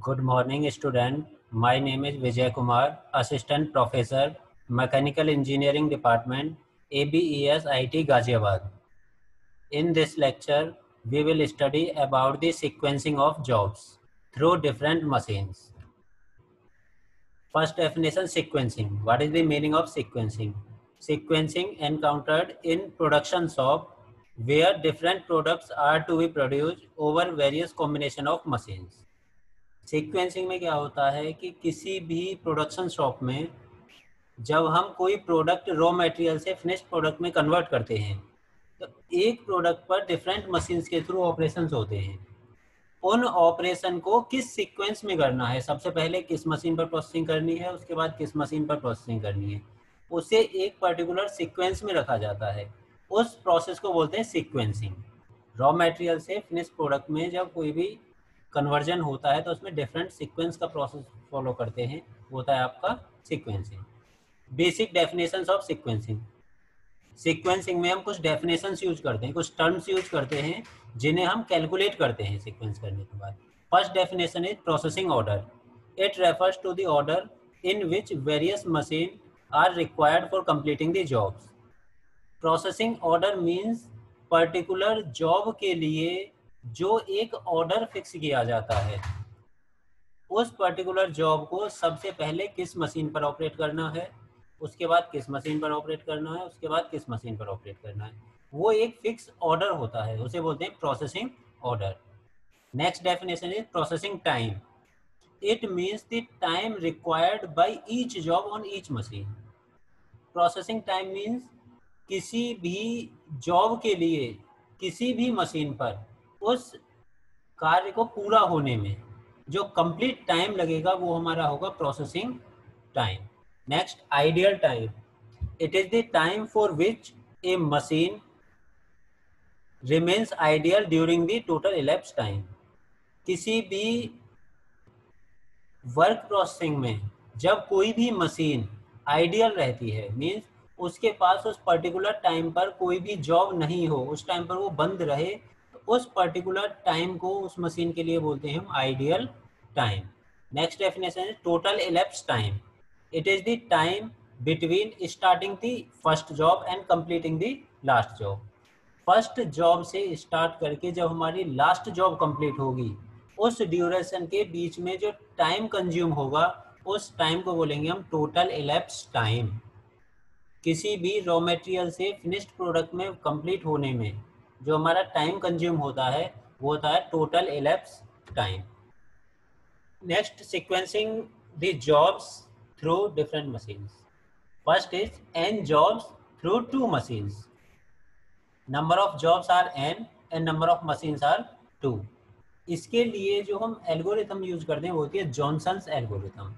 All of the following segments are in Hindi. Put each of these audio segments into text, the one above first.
Good morning, student. My name is Vijay Kumar, Assistant Professor, Mechanical Engineering Department, ABES IT Ghaziabad. In this lecture, we will study about the sequencing of jobs through different machines. First definition, sequencing. What is the meaning of sequencing? Sequencing encountered in production shop where different products are to be produced over various combination of machines. Sequencing में क्या होता है कि किसी भी प्रोडक्शन शॉप में जब हम कोई प्रोडक्ट रॉ मटेरियल से फिनिश्ड प्रोडक्ट में कन्वर्ट करते हैं तो एक प्रोडक्ट पर डिफरेंट मशीन्स के थ्रू ऑपरेशंस होते हैं। उन ऑपरेशन को किस सीक्वेंस में करना है, सबसे पहले किस मशीन पर प्रोसेसिंग करनी है, उसके बाद किस मशीन पर प्रोसेसिंग करनी है, उसे एक पर्टिकुलर सीक्वेंस में रखा जाता है। उस प्रोसेस को बोलते हैं सीक्वेंसिंग। रॉ मटेरियल से फिनिश्ड प्रोडक्ट में जब कोई भी कन्वर्जन होता है तो उसमें डिफरेंट सीक्वेंस का प्रोसेस फॉलो करते हैं, होता है आपका sequencing. Basic definitions of sequencing. Sequencing में हम कुछ डेफिनेशंस यूज करते हैं, कुछ टर्म्स यूज करते हैं जिन्हें हम कैलकुलेट करते हैं सीक्वेंस करने के बाद। First definition is processing order. It refers to the order in which various machine are required for completing the jobs. Processing order means particular job के लिए जो एक ऑर्डर फिक्स किया जाता है, उस पर्टिकुलर जॉब को सबसे पहले किस मशीन पर ऑपरेट करना है, उसके बाद किस मशीन पर ऑपरेट करना है, उसके बाद किस मशीन पर ऑपरेट करना है, वो एक फिक्स ऑर्डर होता है, उसे बोलते हैं processing order. Next definition is processing time. It means the time required by each job on each machine. Processing time means किसी भी जॉब के लिए किसी भी मशीन पर उस कार्य को पूरा होने में जो कंप्लीट टाइम लगेगा वो हमारा होगा processing time. Next, ideal time. It is the time for which A machine remains ideal during the total elapsed time. किसी भी वर्क प्रोसेसिंग में जब कोई भी मशीन आइडियल रहती है, मीन्स उसके पास उस पर्टिकुलर टाइम पर कोई भी जॉब नहीं हो, उस टाइम पर वो बंद रहे, तो उस पर्टिकुलर टाइम को उस मशीन के लिए बोलते हैं हम आइडियल टाइम। नेक्स्ट डेफिनेशन है total elapsed time. It is the time between starting the first job and completing the last job. First job से स्टार्ट करके जब हमारी लास्ट जॉब कंप्लीट होगी, उस ड्यूरेशन के बीच में जो टाइम कंज्यूम होगा उस टाइम को बोलेंगे हम टोटल elapsed टाइम। किसी भी रॉ मटेरियल से फिनिश्ड प्रोडक्ट में कंप्लीट होने में जो हमारा टाइम कंज्यूम होता है वो होता है total elapsed time. Next, sequencing the jobs through different machines. First is n jobs through 2 machines. Number of jobs are n and number of machines are 2। इसके लिए जो हम एल्गोरिथम यूज करते हैं वो होती है जॉनसन्स एल्गोरिथम।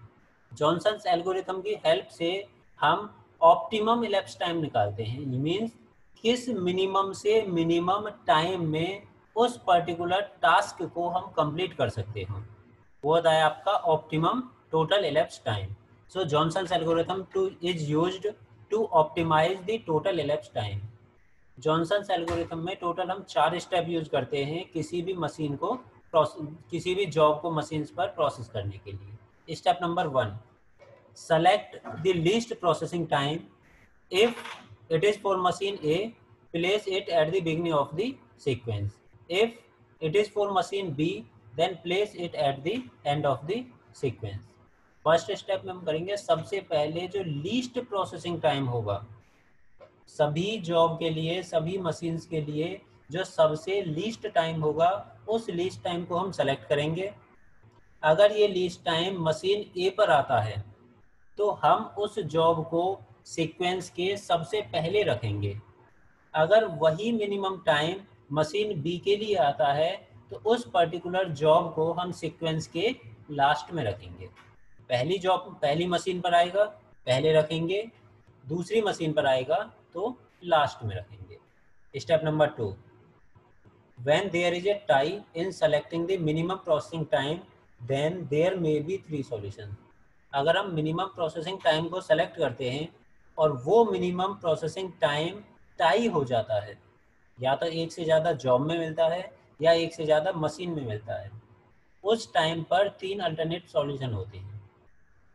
जॉनसन्स एल्गोरिथम की हेल्प से हम ऑप्टिमम elapsed टाइम निकालते हैं। मीन्स किस मिनिमम से मिनिमम टाइम में उस पर्टिकुलर टास्क को हम कंप्लीट कर सकते हैं, वो होता है आपका optimum total elapsed time. So Johnson's algorithm is used to optimize the total elapsed time. Johnson's algorithm में टोटल हम 4 स्टेप यूज करते हैं किसी भी मशीन को किसी भी जॉब को मशीन्स पर प्रोसेस करने के लिए। Step number 1, select the least processing time. If it is for machine A, place it at the beginning of the sequence. If it is for machine B, then place it at the end of the sequence. First step में हम करेंगे सबसे पहले जो लीस्ट प्रोसेसिंग टाइम होगा सभी जॉब के लिए, सभी मशीन्स के लिए जो सबसे लीस्ट टाइम होगा उस लीस्ट टाइम को हम सेलेक्ट करेंगे। अगर ये लीस्ट टाइम मशीन ए पर आता है तो हम उस जॉब को सीक्वेंस के सबसे पहले रखेंगे। अगर वही मिनिमम टाइम मशीन बी के लिए आता है तो उस पर्टिकुलर जॉब को हम सीक्वेंस के लास्ट में रखेंगे। पहली जॉब पहली मशीन पर आएगा पहले रखेंगे, दूसरी मशीन पर आएगा तो लास्ट में रखेंगे। Step number 2, when there is a tie in selecting the minimum processing time, then there may be 3 solutions. अगर हम मिनिमम प्रोसेसिंग टाइम को सेलेक्ट करते हैं और वो मिनिमम प्रोसेसिंग टाइम टाई हो जाता है, या तो एक से ज़्यादा जॉब में मिलता है या एक से ज़्यादा मशीन में मिलता है, उस टाइम पर 3 अल्टरनेट सॉल्यूशन होते हैं।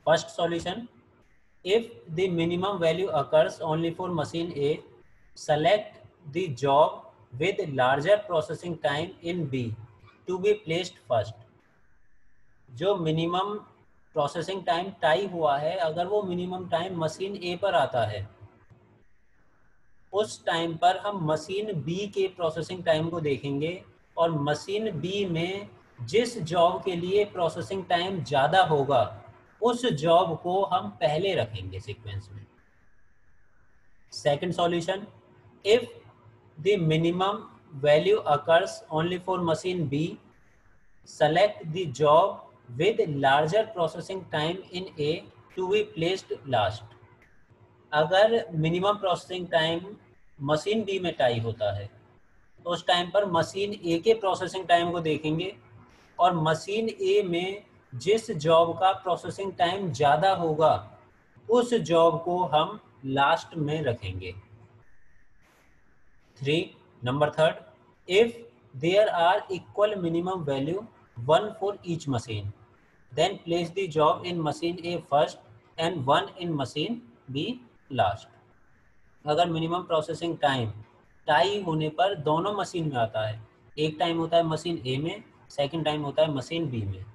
First solution, if the minimum value occurs only for machine A, select the job with larger processing time in B to be placed first. जो मिनिमम प्रोसेसिंग टाइम टाई हुआ है, अगर वो मिनिमम टाइम मशीन ए पर आता है, उस टाइम पर हम मशीन बी के प्रोसेसिंग टाइम को देखेंगे और मशीन बी में जिस जॉब के लिए प्रोसेसिंग टाइम ज़्यादा होगा उस जॉब को हम पहले रखेंगे सीक्वेंस में। Second solution, if the minimum value occurs only for machine B, select the job with larger processing time in A to be placed last. अगर minimum processing time machine B में टाई होता है तो उस टाइम पर मशीन ए के प्रोसेसिंग टाइम को देखेंगे और मशीन ए में जिस जॉब का प्रोसेसिंग टाइम ज़्यादा होगा उस जॉब को हम लास्ट में रखेंगे। Number third, if there are equal minimum value 1 for each machine, then place the job in machine A first and 1 in machine B last. अगर मिनिमम प्रोसेसिंग टाइम टाई होने पर दोनों मशीन में आता है, एक टाइम होता है मशीन ए में, सेकंड टाइम होता है मशीन बी में,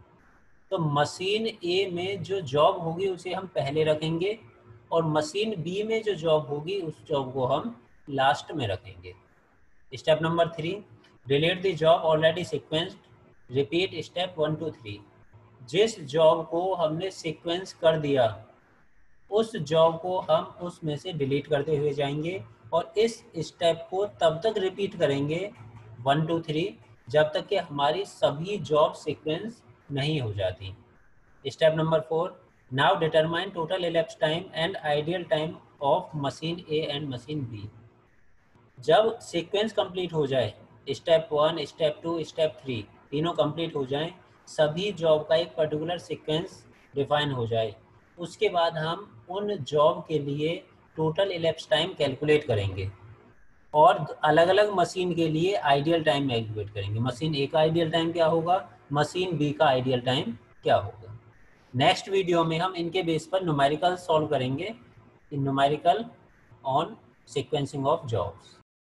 तो मशीन ए में जो जॉब होगी उसे हम पहले रखेंगे और मशीन बी में जो जॉब होगी उस जॉब को हम लास्ट में रखेंगे। Step number 3, delete the job already sequenced, repeat step 1 to 3। जिस जॉब को हमने सीक्वेंस कर दिया उस जॉब को हम उसमें से डिलीट करते हुए जाएंगे और इस स्टेप को तब तक रिपीट करेंगे 1 to 3 जब तक कि हमारी सभी जॉब सीक्वेंस नहीं हो जाती। Step number 4, now determine total elapsed time and ideal time of machine A and machine B. जब सीक्वेंस कंप्लीट हो जाए, स्टेप 1, स्टेप 2, स्टेप 3 तीनों कंप्लीट हो जाएं, सभी जॉब का एक पर्टिकुलर सीक्वेंस डिफाइन हो जाए, उसके बाद हम उन जॉब के लिए टोटल elapsed टाइम कैलकुलेट करेंगे और अलग अलग मशीन के लिए आइडियल टाइम कैलकुलेट करेंगे। मशीन ए का आइडियल टाइम क्या होगा, मशीन बी का आइडियल टाइम क्या होगा। नेक्स्ट वीडियो में हम इनके बेस पर न्यूमेरिकल सॉल्व करेंगे, numerical on sequencing of jobs.